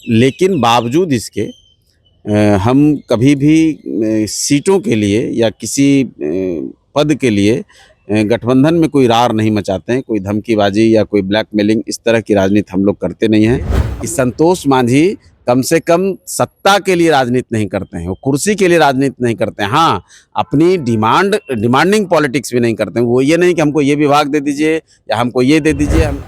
लेकिन बावजूद इसके हम कभी भी सीटों के लिए या किसी पद के लिए गठबंधन में कोई रार नहीं मचाते हैं, कोई धमकीबाजी या कोई ब्लैकमेलिंग इस तरह की राजनीति हम लोग करते नहीं हैं। कि संतोष मांझी कम से कम सत्ता के लिए राजनीति नहीं करते हैं, वो कुर्सी के लिए राजनीति नहीं करते हैं। हाँ, अपनी डिमांडिंग पॉलिटिक्स भी नहीं करते हैं। वो ये नहीं कि हमको ये विभाग दे दीजिए या हमको ये दे दीजिए। हम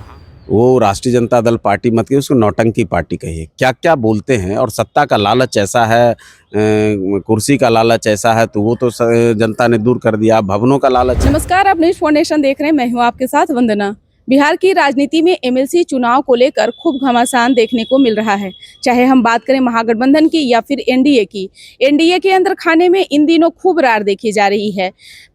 वो राष्ट्रीय जनता दल पार्टी मत कहिए, उसको नौटंकी पार्टी कहिए। क्या क्या बोलते हैं, और सत्ता का लालच ऐसा है, कुर्सी का लालच ऐसा है, तो वो तो जनता ने दूर कर दिया। भवनों का लालच। नमस्कार, आप न्यूज फाउंडेशन देख रहे हैं। मैं हूं आपके साथ वंदना। बिहार की राजनीति में एमएलसी चुनाव को लेकर खूब घमासान देखने को मिल रहा है। चाहे हम बात करें महागठबंधन की या फिर एनडीए की। एनडीए के अंदर खाने में इन दिनों खूब रार देखी जा रही है।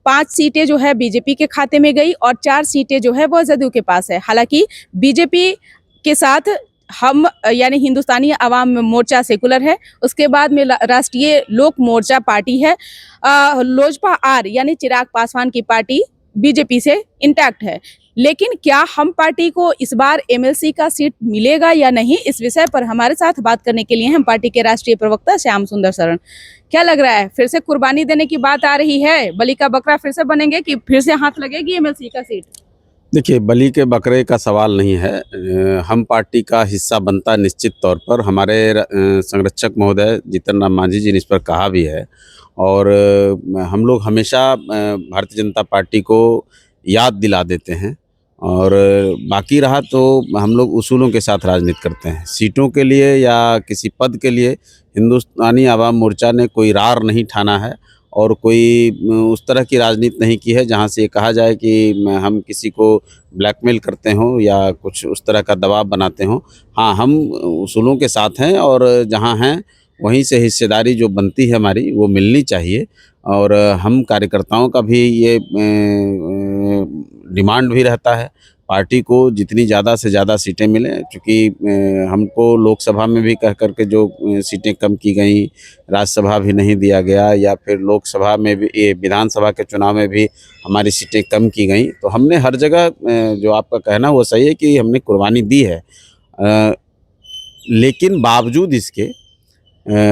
5 सीटें जो है बीजेपी के खाते में गई और 4 सीटें जो है वो जदयू के पास है। हालांकि बीजेपी के साथ हम यानी हिंदुस्तानी आवाम मोर्चा सेकुलर है, उसके बाद में राष्ट्रीय लोक मोर्चा पार्टी है, लोजपा आर यानी चिराग पासवान की पार्टी बीजेपी से इंटैक्ट है। लेकिन क्या हम पार्टी को इस बार एमएलसी का सीट मिलेगा या नहीं, इस विषय पर हमारे साथ बात करने के लिए हम पार्टी के राष्ट्रीय प्रवक्ता श्याम सुंदर शरण। क्या लग रहा है, फिर से कुर्बानी देने की बात आ रही है? बलि का बकरा फिर से बनेंगे कि फिर से हाथ लगेगी एमएलसी का सीट? देखिए, बलि के बकरे का सवाल नहीं है। हम पार्टी का हिस्सा बनता निश्चित तौर पर। हमारे संरक्षक महोदय जीतन राम मांझी जी ने इस पर कहा भी है, और हम लोग हमेशा भारतीय जनता पार्टी को याद दिला देते हैं। और बाकी रहा तो हम लोग उसूलों के साथ राजनीति करते हैं। सीटों के लिए या किसी पद के लिए हिंदुस्तानी आवाम मोर्चा ने कोई रार नहीं ठाना है, और कोई उस तरह की राजनीति नहीं की है जहाँ से ये कहा जाए कि हम किसी को ब्लैकमेल करते हों या कुछ उस तरह का दबाव बनाते हों। हाँ, हम उसूलों के साथ हैं, और जहाँ हैं वहीं से हिस्सेदारी जो बनती है हमारी वो मिलनी चाहिए। और हम कार्यकर्ताओं का भी ये डिमांड भी रहता है पार्टी को जितनी ज़्यादा से ज़्यादा सीटें मिलें, क्योंकि हमको लोकसभा में भी कह करके जो सीटें कम की गई, राज्यसभा भी नहीं दिया गया, या फिर लोकसभा में भी, ये विधानसभा के चुनाव में भी हमारी सीटें कम की गई। तो हमने हर जगह जो आपका कहना वो सही है कि हमने कुर्बानी दी है। लेकिन बावजूद इसके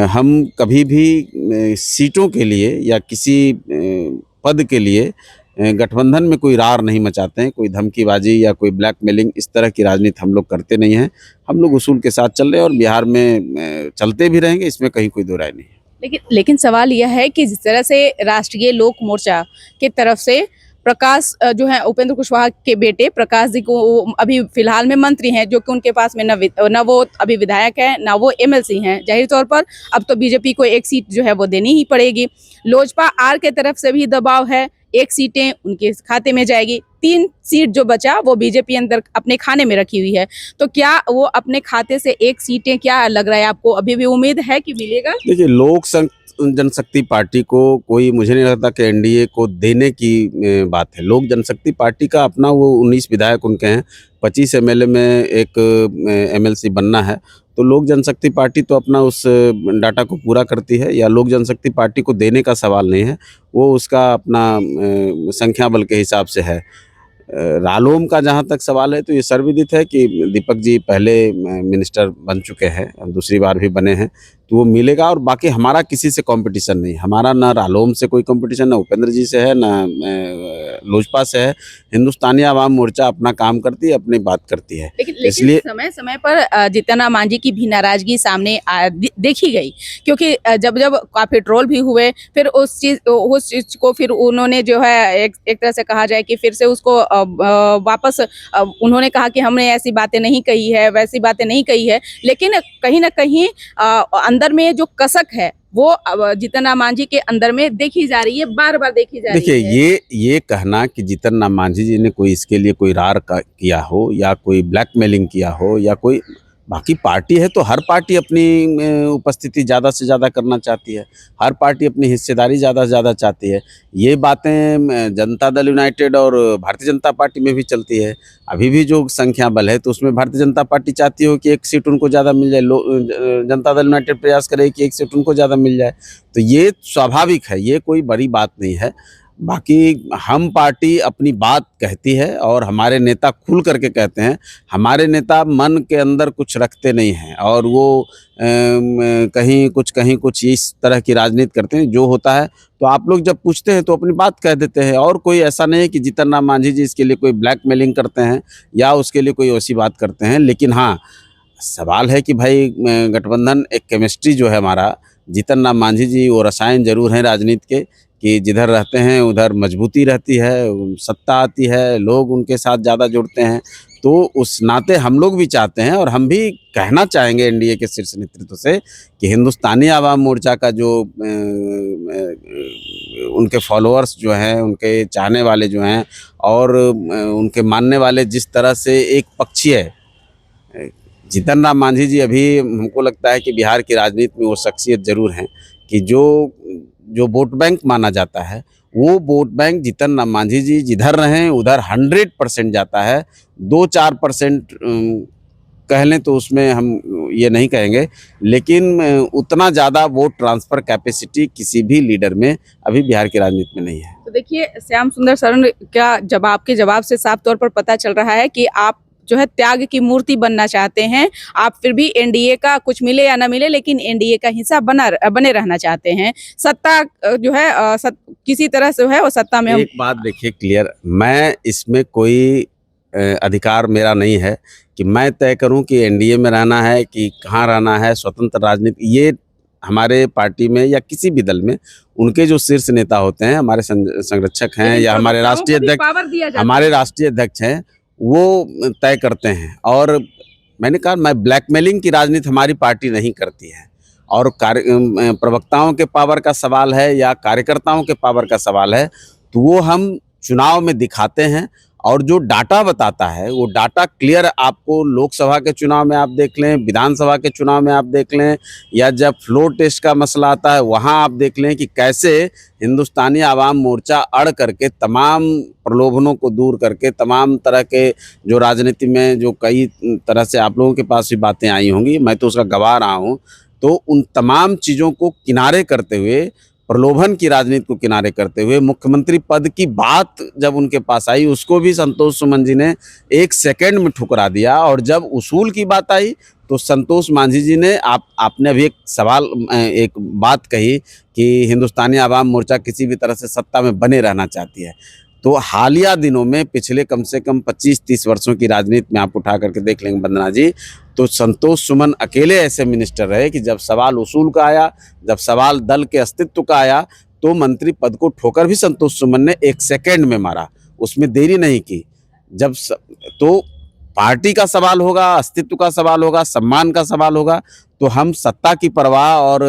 हम कभी भी सीटों के लिए या किसी पद के लिए गठबंधन में कोई रार नहीं मचाते हैं, कोई धमकीबाजी या कोई ब्लैकमेलिंग इस तरह की राजनीति हम लोग करते नहीं हैं। हम लोग उसूल के साथ चल रहे हैं और बिहार में चलते भी रहेंगे, इसमें कहीं कोई दो राय नहीं है। लेकिन सवाल यह है कि जिस तरह से राष्ट्रीय लोक मोर्चा की तरफ से प्रकाश जो है उपेंद्र कुशवाहा के बेटे प्रकाश जी को अभी फिलहाल में मंत्री हैं, जो कि उनके पास में न वो अभी विधायक है ना वो एमएलसी हैं। जाहिर तौर पर अब तो बीजेपी को एक सीट जो है वो देनी ही पड़ेगी। लोजपा आर के तरफ से भी दबाव है, 1 सीटें उनके खाते में जाएगी। 3 सीट जो बचा वो बीजेपी अंदर अपने खाने में रखी हुई है। तो क्या वो अपने खाते से 1 सीटें, क्या लग रहा है आपको, अभी भी उम्मीद है कि मिलेगा? देखिए, जनशक्ति पार्टी को कोई, मुझे नहीं लगता कि एनडीए को देने की बात है। लोक जनशक्ति पार्टी का अपना, वो 19 विधायक उनके हैं, 25 एमएलए में एक एमएलसी बनना है। तो लोक जनशक्ति पार्टी तो अपना उस डाटा को पूरा करती है, या लोक जनशक्ति पार्टी को देने का सवाल नहीं है, वो उसका अपना संख्या बल के हिसाब से है। रालोम का जहाँ तक सवाल है तो ये सर्वविदित है कि दीपक जी पहले मिनिस्टर बन चुके हैं, दूसरी बार भी बने हैं, तो वो मिलेगा। और बाकी हमारा किसी से कंपटीशन नहीं, हमारा ना रालोम से कोई कंपटीशन, ना उपेंद्र जी से है, ना लोजपा से है। हिंदुस्तानी आवाम मोर्चा अपना काम करती है, अपनी बात करती है। लेकिन इसलिए समय समय पर जीतन राम मांझी की भी नाराजगी सामने देखी गई, क्योंकि जब काफी ट्रोल भी हुए, फिर उस चीज को फिर उन्होंने जो है एक तरह से कहा जाए कि फिर से उसको वापस उन्होंने कहा कि हमने ऐसी बातें नहीं कही है, वैसी बातें नहीं कही है। लेकिन कहीं ना कहीं अंदर में जो कसक है वो जीतन राम मांझी के अंदर में देखी जा रही है, बार बार देखी जा रही है। देखिए, ये कहना कि जीतन राम मांझी जी ने कोई इसके लिए कोई रार किया हो या कोई ब्लैकमेलिंग किया हो या कोई, बाकी पार्टी है तो हर पार्टी अपनी उपस्थिति ज़्यादा से ज़्यादा करना चाहती है, हर पार्टी अपनी हिस्सेदारी ज़्यादा से ज़्यादा चाहती है। ये बातें जनता दल यूनाइटेड और भारतीय जनता पार्टी में भी चलती है। अभी भी जो संख्या बल है तो उसमें भारतीय जनता पार्टी चाहती हो कि 1 सीट उनको ज़्यादा मिल जाए, जनता दल यूनाइटेड प्रयास करे कि 1 सीट उनको ज़्यादा मिल जाए। तो ये स्वाभाविक है, ये कोई बड़ी बात नहीं है। बाकी हम पार्टी अपनी बात कहती है और हमारे नेता खुल करके कहते हैं। हमारे नेता मन के अंदर कुछ रखते नहीं हैं और वो कहीं कुछ इस तरह की राजनीति करते हैं। जो होता है तो आप लोग जब पूछते हैं तो अपनी बात कह देते हैं, और कोई ऐसा नहीं है कि जीतन राम मांझी जी इसके लिए कोई ब्लैकमेलिंग करते हैं या उसके लिए कोई ऐसी बात करते हैं। लेकिन हाँ, सवाल है कि भाई गठबंधन एक केमिस्ट्री जो है हमारा, जीतन राम मांझी जी वो रसायन जरूर हैं राजनीति के, कि जिधर रहते हैं उधर मजबूती रहती है, सत्ता आती है, लोग उनके साथ ज़्यादा जुड़ते हैं। तो उस नाते हम लोग भी चाहते हैं और हम भी कहना चाहेंगे एनडीए के शीर्ष नेतृत्व से कि हिंदुस्तानी आवाम मोर्चा का जो उनके फॉलोअर्स जो हैं, उनके चाहने वाले जो हैं और उनके मानने वाले जिस तरह से एक पक्षीय है, जीतन राम मांझी जी अभी हमको लगता है कि बिहार की राजनीति में वो शख्सियत ज़रूर हैं कि जो वोट बैंक माना जाता है, वो वोट बैंक जीतन राम मांझी जी जिधर रहें उधर 100% जाता है। 2-4% कह लें तो उसमें हम ये नहीं कहेंगे, लेकिन उतना ज़्यादा वोट ट्रांसफ़र कैपेसिटी किसी भी लीडर में अभी बिहार की राजनीति में नहीं है। तो देखिए, श्याम सुंदर शरण क्या जवाब से साफ तौर पर पता चल रहा है कि आप जो है त्याग की मूर्ति बनना चाहते हैं। आप फिर भी एनडीए का कुछ मिले या ना मिले, लेकिन एनडीए का हिस्सा बने रहना चाहते हैं। सत्ता जो है किसी तरह से है वो सत्ता में एक बात देखिए क्लियर, मैं इसमें कोई अधिकार मेरा नहीं है कि मैं तय करूं कि एनडीए में रहना है कि कहाँ रहना है। स्वतंत्र राजनीति ये हमारे पार्टी में या किसी भी दल में उनके जो शीर्ष नेता होते हैं, हमारे संरक्षक हैं या हमारे राष्ट्रीय अध्यक्ष हैं, वो तय करते हैं। और मैंने कहा, मैं ब्लैकमेलिंग की राजनीति हमारी पार्टी नहीं करती है। और प्रवक्ताओं के पावर का सवाल है या कार्यकर्ताओं के पावर का सवाल है तो वो हम चुनाव में दिखाते हैं। और जो डाटा बताता है वो डाटा क्लियर आपको लोकसभा के चुनाव में आप देख लें, विधानसभा के चुनाव में आप देख लें, या जब फ्लोर टेस्ट का मसला आता है वहाँ आप देख लें कि कैसे हिंदुस्तानी आवाम मोर्चा अड़ करके तमाम प्रलोभनों को दूर करके, तमाम तरह के जो राजनीति में जो कई तरह से आप लोगों के पास भी बातें आई होंगी, मैं तो उसका गवाह रहा हूँ, तो उन तमाम चीज़ों को किनारे करते हुए, प्रलोभन की राजनीति को किनारे करते हुए, मुख्यमंत्री पद की बात जब उनके पास आई उसको भी संतोष सुमन जी ने 1 सेकंड में ठुकरा दिया। और जब उसूल की बात आई तो संतोष मांझी जी ने आपने अभी एक बात कही कि हिंदुस्तानी आवाम मोर्चा किसी भी तरह से सत्ता में बने रहना चाहती है। तो हालिया दिनों में पिछले कम से कम 25-30 वर्षों की राजनीति में आप उठा करके देख लेंगे वंदना जी, तो संतोष सुमन अकेले ऐसे मिनिस्टर रहे कि जब सवाल उसूल का आया, जब सवाल दल के अस्तित्व का आया, तो मंत्री पद को ठोकर भी संतोष सुमन ने 1 सेकंड में मारा, उसमें देरी नहीं की। तो पार्टी का सवाल होगा, अस्तित्व का सवाल होगा, सम्मान का सवाल होगा, तो हम सत्ता की परवाह और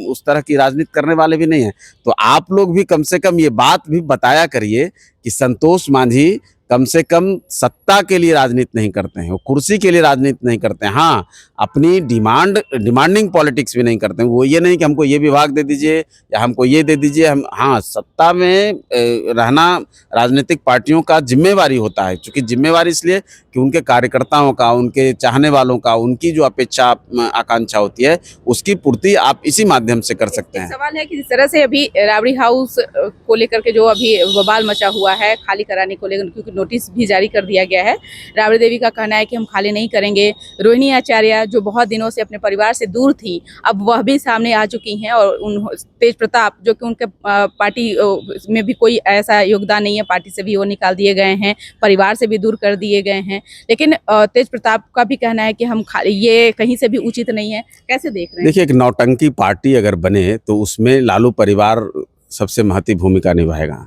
उस तरह की राजनीति करने वाले भी नहीं हैं। तो आप लोग भी कम से कम ये बात भी बताया करिए कि संतोष मांझी कम से कम सत्ता के लिए राजनीति नहीं करते हैं, वो कुर्सी के लिए राजनीति नहीं करते हैं। हाँ, अपनी डिमांडिंग पॉलिटिक्स भी नहीं करते हैं। वो ये नहीं कि हमको ये विभाग दे दीजिए या हमको ये दे दीजिए। हम हाँ, सत्ता में रहना राजनीतिक पार्टियों का जिम्मेवारी होता है, क्योंकि जिम्मेवारी इसलिए कि उनके कार्यकर्ताओं का, उनके चाहने वालों का, उनकी जो अपेक्षा आकांक्षा होती है उसकी पूर्ति आप इसी माध्यम से कर सकते हैं। सवाल है कि जिस तरह से अभी राबड़ी हाउस को लेकर के जो अभी बवाल मचा हुआ है खाली कराने को लेकर, क्योंकि नोटिस भी जारी कर दिया गया है। राबड़ी देवी का कहना है कि हम खाली नहीं करेंगे। रोहिणी आचार्य जो बहुत दिनों से अपने परिवार से दूर थी, अब वह भी सामने आ चुकी हैं। और तेज प्रताप जो कि उनके पार्टी में भी कोई ऐसा योगदान नहीं है, पार्टी से भी वो निकाल दिए गए हैं, परिवार से भी दूर कर दिए गए हैं। लेकिन तेज प्रताप का भी कहना है कि हम खाली, ये कहीं से भी उचित नहीं है। कैसे देख रहे हैं? देखिए, एक नौटंकी पार्टी अगर बने तो उसमें लालू परिवार सबसे महत्वपूर्ण भूमिका निभाएगा।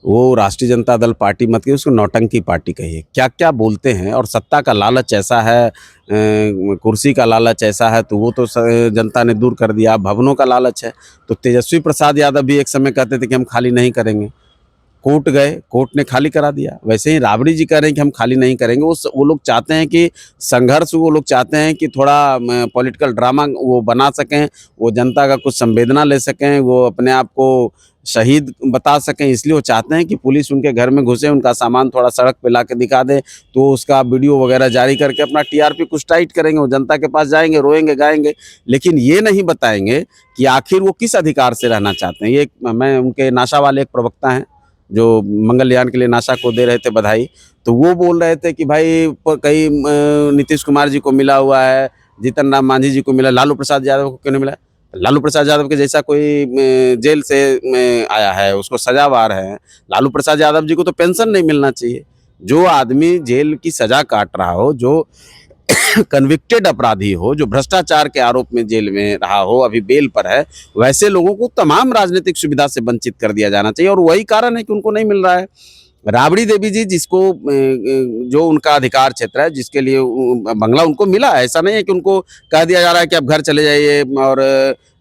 वो राष्ट्रीय जनता दल पार्टी मत कहिए, उसको नौटंकी पार्टी कहिए। क्या क्या बोलते हैं, और सत्ता का लालच ऐसा है, कुर्सी का लालच ऐसा है, तो वो तो जनता ने दूर कर दिया। भवनों का लालच है, तो तेजस्वी प्रसाद यादव भी एक समय कहते थे कि हम खाली नहीं करेंगे, कोर्ट गए, कोर्ट ने खाली करा दिया। वैसे ही राबड़ी जी कह रहे हैं कि हम खाली नहीं करेंगे। वो लोग चाहते हैं कि संघर्ष, वो लोग चाहते हैं कि थोड़ा पॉलिटिकल ड्रामा वो बना सकें, वो जनता का कुछ संवेदना ले सकें, वो अपने आप को शहीद बता सकें। इसलिए वो चाहते हैं कि पुलिस उनके घर में घुसे, उनका सामान थोड़ा सड़क पे ला के दिखा दे, तो उसका वीडियो वगैरह जारी करके अपना टीआरपी कुछ टाइट करेंगे। वो जनता के पास जाएंगे, रोएंगे, गाएंगे, लेकिन ये नहीं बताएंगे कि आखिर वो किस अधिकार से रहना चाहते हैं। ये मैं उनके नाशा वाले एक प्रवक्ता हैं, जो मंगलयान के लिए नासा को दे रहे थे बधाई, तो वो बोल रहे थे कि भाई कहीं नीतीश कुमार जी को मिला हुआ है, जीतन राम मांझी जी को मिला, लालू प्रसाद यादव को क्यों नहीं मिला? लालू प्रसाद यादव के जैसा कोई जेल से आया है, उसको सजावार है। लालू प्रसाद यादव जी को तो पेंशन नहीं मिलना चाहिए। जो आदमी जेल की सजा काट रहा हो, जो कन्विक्टेड अपराधी हो, जो भ्रष्टाचार के आरोप में जेल में रहा हो, अभी बेल पर है, वैसे लोगों को तमाम राजनीतिक सुविधा से वंचित कर दिया जाना चाहिए, और वही कारण है कि उनको नहीं मिल रहा है। राबड़ी देवी जी, जिसको जो उनका अधिकार क्षेत्र है, जिसके लिए बंगला उनको मिला है, ऐसा नहीं है कि उनको कह दिया जा रहा है कि आप घर चले जाइए और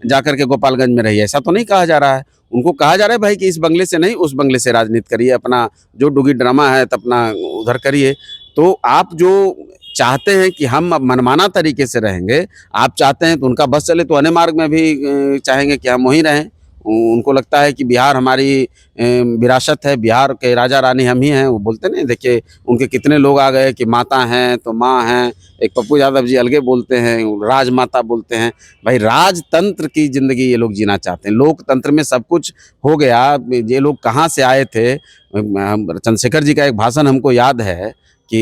जाकर के गोपालगंज में रहिए, ऐसा तो नहीं कहा जा रहा है। उनको कहा जा रहा है भाई कि इस बंगले से नहीं, उस बंगले से राजनीति करिए, अपना जो डुगी ड्रामा है तो अपना उधर करिए। तो आप जो चाहते हैं कि हम मनमाना तरीके से रहेंगे, आप चाहते हैं तो उनका बस चले, तो अन्य मार्ग में भी चाहेंगे कि हम वहीं रहें। उनको लगता है कि बिहार हमारी विरासत है, बिहार के राजा रानी हम ही हैं। वो बोलते नहीं, देखिए उनके कितने लोग आ गए कि माता हैं तो माँ हैं, एक पप्पू यादव जी अलगे बोलते हैं, राजमाता बोलते हैं। भाई राजतंत्र की ज़िंदगी ये लोग जीना चाहते हैं, लोकतंत्र में सब कुछ हो गया। ये लोग कहाँ से आए थे? चंद्रशेखर जी का एक भाषण हमको याद है कि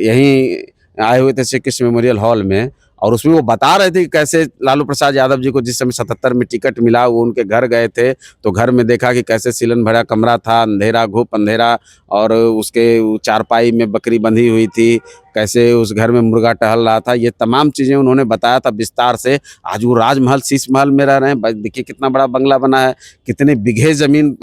यहीं आए हुए थे श्री कृष्ण मेमोरियल हॉल में, और उसमें वो बता रहे थे कि कैसे लालू प्रसाद यादव जी को जिस समय 77 में टिकट मिला, वो उनके घर गए थे, तो घर में देखा कि कैसे सीलन भरा कमरा था, अंधेरा घुप अंधेरा, और उसके चारपाई में बकरी बंधी हुई थी, कैसे उस घर में मुर्गा टहल रहा था। ये तमाम चीज़ें उन्होंने बताया था विस्तार से। आज वो राजमहल, शीश महल में रह रहे हैं। देखिए कितना बड़ा बंगला बना है, कितने बीघे ज़मीन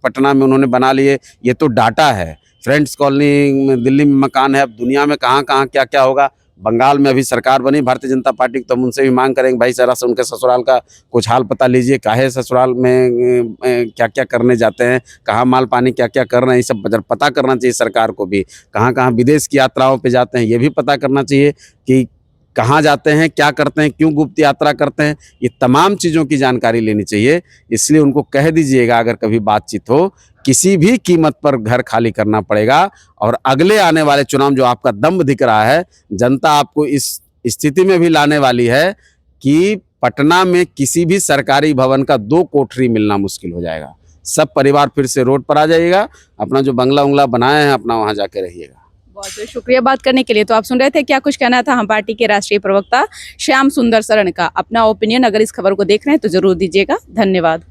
पटना में उन्होंने बना लिए। ये तो डाटा है। फ्रेंड्स कॉलोनी दिल्ली में मकान है। अब दुनिया में कहाँ कहाँ क्या क्या होगा। बंगाल में अभी सरकार बनी भारतीय जनता पार्टी की, तो हम उनसे भी मांग करेंगे भाई जरा से उनके ससुराल का कुछ हाल पता लीजिए, काहे ससुराल में क्या क्या करने जाते हैं, कहाँ माल पानी क्या क्या कर रहे हैं, ये सब पता करना चाहिए सरकार को भी। कहाँ कहाँ विदेश की यात्राओं पे जाते हैं, ये भी पता करना चाहिए कि कहाँ जाते हैं, क्या करते हैं, क्यों गुप्त यात्रा करते हैं। ये तमाम चीज़ों की जानकारी लेनी चाहिए। इसलिए उनको कह दीजिएगा अगर कभी बातचीत हो, किसी भी कीमत पर घर खाली करना पड़ेगा, और अगले आने वाले चुनाव जो आपका दम्भ दिख रहा है, जनता आपको इस स्थिति में भी लाने वाली है कि पटना में किसी भी सरकारी भवन का 2 कोठरी मिलना मुश्किल हो जाएगा। सब परिवार फिर से रोड पर आ जाइएगा, अपना जो बंगला उंगला बनाए हैं अपना वहाँ जाके रहिएगा। बहुत बहुत शुक्रिया बात करने के लिए। तो आप सुन रहे थे क्या कुछ कहना था हम पार्टी के राष्ट्रीय प्रवक्ता श्याम सुंदर शरण का। अपना ओपिनियन अगर इस खबर को देख रहे हैं तो जरूर दीजिएगा। धन्यवाद।